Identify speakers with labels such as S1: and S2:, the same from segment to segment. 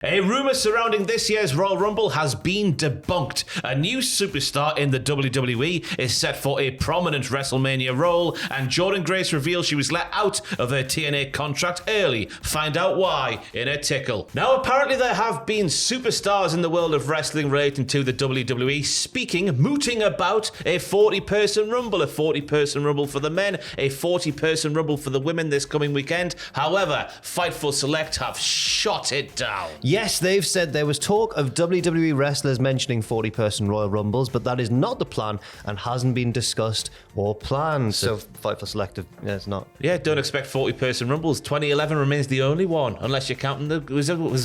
S1: A rumour surrounding this year's Royal Rumble has been debunked. A new superstar in the WWE is set for a prominent WrestleMania role, and Jordynne Grace reveals she was let out of her TNA contract early. Find out why in a tickle. Now, apparently there have been superstars in the world of wrestling relating to the WWE mooting about a 40-person Rumble. A 40-person Rumble for the men, a 40-person Rumble for the women this coming weekend. However, Fightful Select have shot it down.
S2: Yes, they've said there was talk of WWE wrestlers mentioning 40-person Royal Rumbles, but that is not the plan and hasn't been discussed or planned. So Fightful Selective, yeah, it's not.
S1: Yeah, don't expect 40-person Rumbles. 2011 remains the only one, unless you're counting the...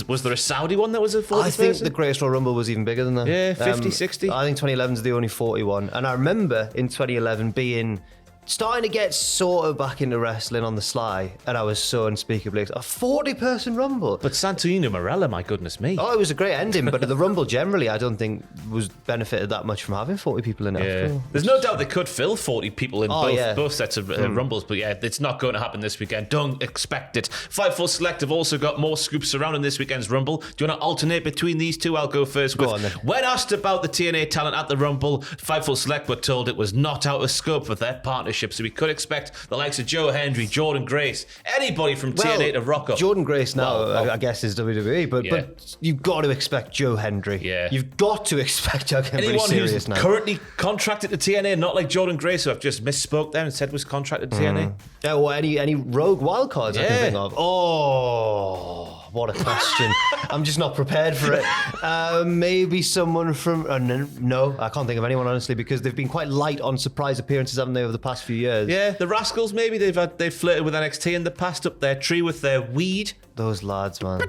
S1: Was there a Saudi one that was a 40-person?
S2: I think the Greatest Royal Rumble was even bigger than that.
S1: Yeah, 50, 60.
S2: I think 2011 is the only 41. And I remember in 2011 starting to get sort of back into wrestling on the sly, and I was so unspeakably excited. A 40-person Rumble.
S1: But Santorino Morella, my goodness me.
S2: Oh, it was a great ending, but the Rumble generally, I don't think was benefited that much from having 40 people in it.
S1: Yeah. There's no doubt they could fill 40 people in both sets of Rumbles, but yeah, it's not going to happen this weekend. Don't expect it. Fightful Select have also got more scoops surrounding this weekend's Rumble. Do you want to alternate between these two? I'll go first.
S2: Go on, then.
S1: When asked about the TNA talent at the Rumble, Fightful Select were told it was not out of scope for their partnership, so we could expect the likes of Joe Hendry, Jordynne Grace, anybody from TNA to rock up.
S2: Jordynne Grace now, I guess, is WWE, but you've got to expect Joe Hendry.
S1: Yeah.
S2: You've got to expect Joe Hendry.
S1: Anyone who's currently contracted to TNA, not like Jordynne Grace, who I've just misspoke there and said was contracted to TNA.
S2: Yeah, or any rogue wildcards I can think of. Oh, what a question. I'm just not prepared for it. Maybe someone from... no, I can't think of anyone, honestly, because they've been quite light on surprise appearances, haven't they, over the past few years?
S1: Yeah, the Rascals, maybe. They've flirted with NXT in the past, up their tree with their weed.
S2: Those lads, man.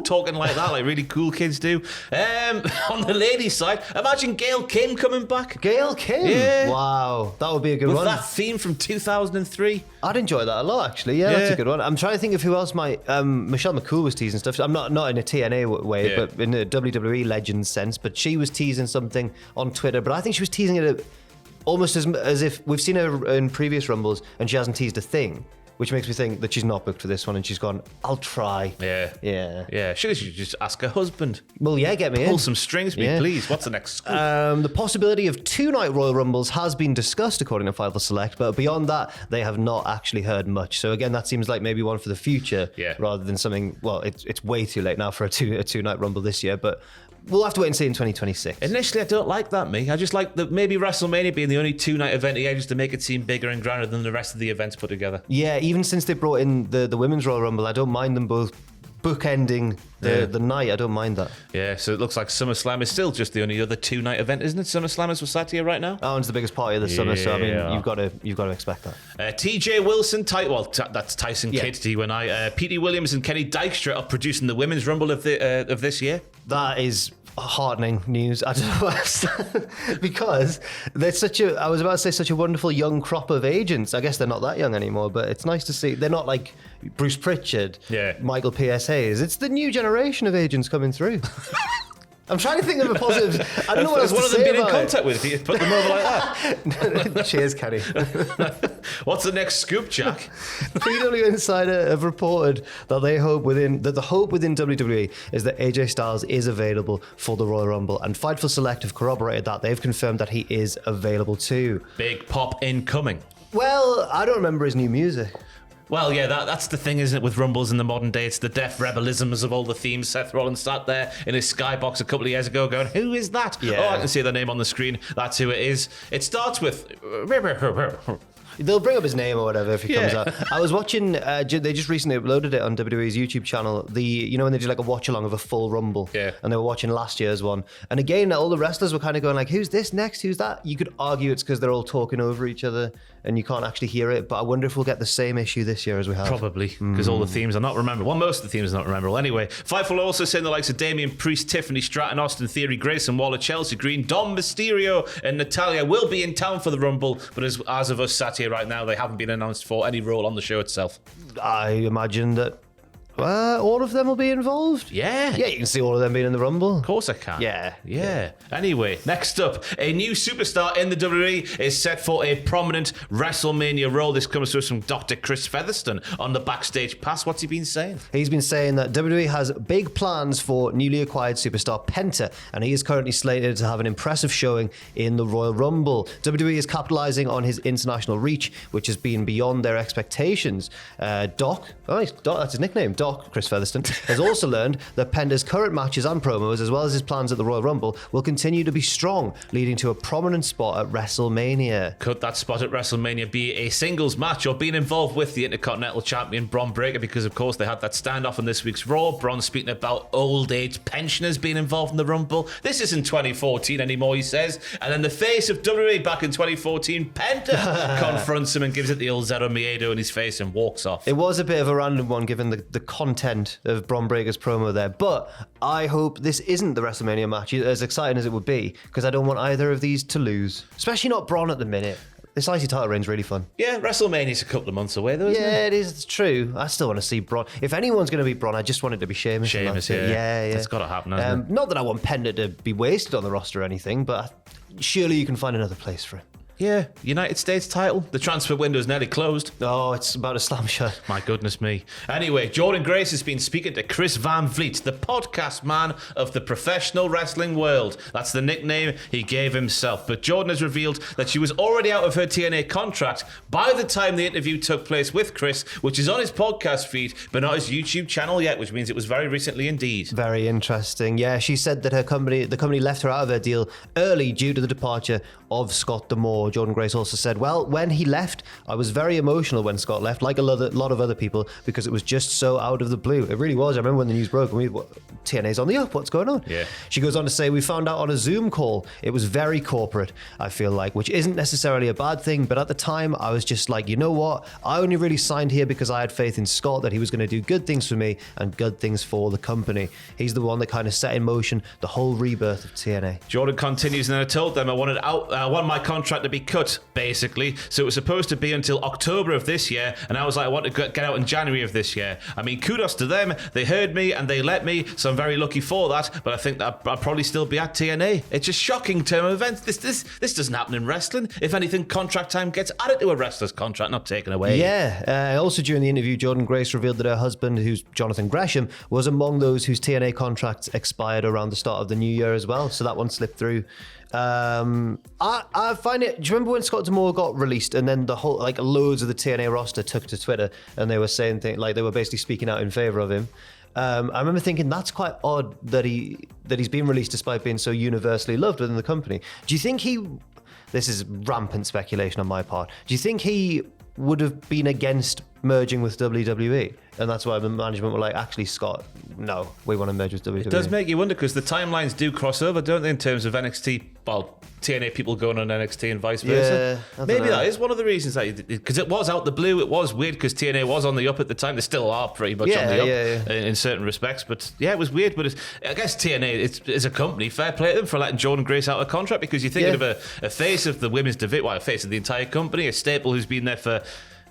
S1: Talking like that, like really cool kids do. On the ladies' side, imagine Gail Kim coming back.
S2: Gail Kim?
S1: Yeah.
S2: Wow, that would be a good
S1: one.
S2: one.
S1: With that theme from 2003.
S2: I'd enjoy that a lot, actually. Yeah, that's a good one. I'm trying to think of who else might... Michelle McCool was teasing stuff. I'm not in a TNA way, but in a WWE legend sense. But she was teasing something on Twitter. But I think she was teasing it almost as if we've seen her in previous Rumbles and she hasn't teased a thing. Which makes me think that she's not booked for this one and she's gone, I'll try.
S1: Yeah. Should she just ask her husband?
S2: Well, yeah, get me in.
S1: Pull some strings, please. What's the next scoop?
S2: The possibility of 2-night Royal Rumbles has been discussed, according to Fightful Select, but beyond that, they have not actually heard much. So again, that seems like maybe one for the future rather than something, well, it's way too late now for a two-night Rumble this year, but we'll have to wait and see in 2026.
S1: Initially, I don't like that, me. I just like maybe WrestleMania being the only 2-night event here just to make it seem bigger and grander than the rest of the events put together.
S2: Yeah, even since they brought in the Women's Royal Rumble, I don't mind them both bookending the night. I don't mind that.
S1: Yeah, so it looks like SummerSlam is still just the only other 2-night event, isn't it? SummerSlam as we're sat here right now.
S2: That one's the biggest party of the summer, so I mean, you've got to expect that.
S1: TJ Wilson, that's Tyson Kidd to you and I. Petey Williams and Kenny Dykstra are producing the Women's Rumble of this year.
S2: That is heartening news. I don't know why because they're such a wonderful young crop of agents. I guess they're not that young anymore, but it's nice to see. They're not like Bruce Pritchard, Michael P.S. Hayes. It's the new generation of agents coming through. I'm trying to think of a positive. I don't know what else to say.
S1: Has one of them been in contact with if you put them over like that?
S2: Cheers, Kenny.
S1: What's the next scoop, Jack?
S2: PW Insider have reported that the hope within WWE is that AJ Styles is available for the Royal Rumble, and Fightful Select have corroborated that. They've confirmed that he is available too.
S1: Big pop incoming.
S2: Well, I don't remember his new music.
S1: Well, yeah, that's the thing, isn't it, with Rumbles in the modern day? It's the deaf rebelisms of all the themes. Seth Rollins sat there in his skybox a couple of years ago going, who is that?
S2: Yeah.
S1: Oh, I can see the name on the screen. That's who it is. It starts with...
S2: They'll bring up his name or whatever if he comes out. I was watching, they just recently uploaded it on WWE's YouTube channel, when they do like a watch along of a full Rumble.
S1: Yeah.
S2: And they were watching last year's one. And again, all the wrestlers were kind of going like, who's this next? Who's that? You could argue it's because they're all talking over each other and you can't actually hear it. But I wonder if we'll get the same issue this year as we have.
S1: Probably, because all the themes are not rememberable. Well, most of the themes are not rememberable. Anyway, Fightful also saying the likes of Damian Priest, Tiffany Stratton, Austin Theory, Grayson Waller, Chelsea Green, Dom Mysterio, and Natalia will be in town for the Rumble. But as of us sat here right now, they haven't been announced for any role on the show itself.
S2: I imagine that All of them will be involved?
S1: Yeah.
S2: Yeah, you can see all of them being in the Rumble.
S1: Of course I can.
S2: Yeah.
S1: Anyway, next up, a new superstar in the WWE is set for a prominent WrestleMania role. This comes to us from Dr. Chris Featherston on the Backstage Pass. What's he been saying?
S2: He's been saying that WWE has big plans for newly acquired superstar Penta, and he is currently slated to have an impressive showing in the Royal Rumble. WWE is capitalizing on his international reach, which has been beyond their expectations. Doc, that's his nickname, Doc, Chris Featherston, has also learned that Penta's current matches and promos, as well as his plans at the Royal Rumble, will continue to be strong, leading to a prominent spot at WrestleMania.
S1: Could that spot at WrestleMania be a singles match or being involved with the Intercontinental Champion Bron Breakker? Because, of course, they had that standoff on this week's Raw. Bron speaking about old age pensioners being involved in the Rumble. This isn't 2014 anymore, he says. And then the face of WWE back in 2014, Penta, confronts him and gives it the old Zero Miedo in his face and walks off.
S2: It was a bit of a random one given the content of Bron Breakker's promo there, but I hope this isn't the WrestleMania match, as exciting as it would be, because I don't want either of these to lose, especially not Bron at the minute. This IC title reign's really fun.
S1: Yeah, WrestleMania's a couple of months away, though, isn't it?
S2: Yeah, it is. It's true. I still want to see Bron. If anyone's going to be Bron, I just want it to be Sheamus.
S1: Sheamus,
S2: yeah.
S1: It's got to happen, hasn't it?
S2: Not that I want Penta to be wasted on the roster or anything, but surely you can find another place for him.
S1: Yeah, United States title. The transfer window's nearly closed.
S2: Oh, it's about to slam shut.
S1: My goodness me. Anyway, Jordynne Grace has been speaking to Chris Van Vliet, the podcast man of the professional wrestling world. That's the nickname he gave himself. But Jordynne has revealed that she was already out of her TNA contract by the time the interview took place with Chris, which is on his podcast feed, but not his YouTube channel yet, which means it was very recently indeed.
S2: Very interesting. Yeah, she said that the company left her out of her deal early due to the departure of Scott D'Amore. Jordynne Grace also said, well, when he left, I was very emotional when Scott left, like a lot of other people, because it was just so out of the blue. It really was. I remember when the news broke and TNA's on the up, what's going on?
S1: Yeah.
S2: She goes on to say, we found out on a Zoom call, it was very corporate, I feel like, which isn't necessarily a bad thing, but at the time, I was just like, you know what? I only really signed here because I had faith in Scott that he was going to do good things for me and good things for the company. He's the one that kind of set in motion the whole rebirth of TNA.
S1: Jordynne continues, and I told them I want my contract to be cut, basically. So it was supposed to be until October of this year, and I was like, I want to get out in January of this year. I mean, kudos to them. They heard me and they let me, so I'm very lucky for that, but I think that I'll probably still be at TNA. It's just shocking turn of events. This doesn't happen in wrestling. If anything, contract time gets added to a wrestler's contract, not taken away.
S2: Yeah. Also during the interview, Jordynne Grace revealed that her husband, who's Jonathan Gresham, was among those whose TNA contracts expired around the start of the new year as well. So that one slipped through. I find it. Do you remember when Scott D'Amore got released, and then the whole loads of the TNA roster took to Twitter, and they were saying things like they were basically speaking out in favor of him. I remember thinking that's quite odd that he's been released despite being so universally loved within the company. Do you think this is rampant speculation on my part, do you think he would have been against merging with WWE? And that's why the management were like, actually, Scott, no, we want to merge with WWE.
S1: It does make you wonder, because the timelines do cross over, don't they, in terms of NXT, TNA people going on NXT and vice versa.
S2: Yeah,
S1: maybe that is one of the reasons, because it was out the blue. It was weird because TNA was on the up at the time. They still are pretty much on the up in certain respects. But yeah, it was weird. But I guess TNA is a company. Fair play to them for letting Jordynne Grace out of contract, because you're thinking of a face of the women's division, a face of the entire company, a staple who's been there for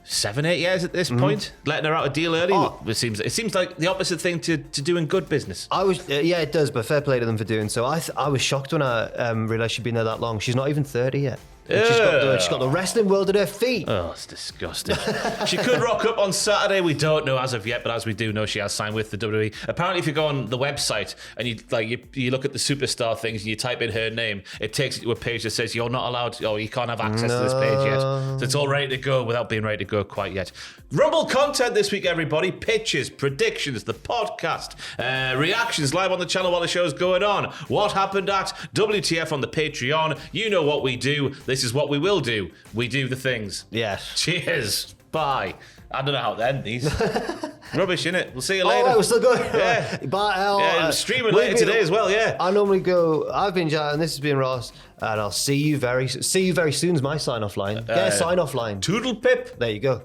S1: 7-8 years at this point, letting her out a deal early. It seems like the opposite thing to doing good business.
S2: It does, but fair play to them for doing so. I was shocked when I realised she'd been there that long. She's not even 30 yet. She's got the wrestling world at her feet.
S1: Oh, it's disgusting. She could rock up on Saturday. We don't know as of yet, but as we do know, she has signed with the WWE. Apparently, if you go on the website and you look at the superstar things and you type in her name, it takes you to a page that says you're not allowed, or you can't have access to this page yet. So it's all ready to go without being ready to go quite yet. Rumble content this week, everybody. Pitches, predictions, the podcast, reactions live on the channel while the show's going on. What happened at WTF on the Patreon. You know what we do. This is what we will do. We do the things.
S2: Yes.
S1: Cheers. Bye. I don't know how to end these. Rubbish, innit? We'll see you later.
S2: Oh, we're still going.
S1: Yeah.
S2: Bye.
S1: Streaming later today as well, yeah.
S2: I normally go, I've been Jan, and this has been Ross, and I'll see you very soon is my sign-off line. Get a sign-off line.
S1: Toodle pip.
S2: There you go.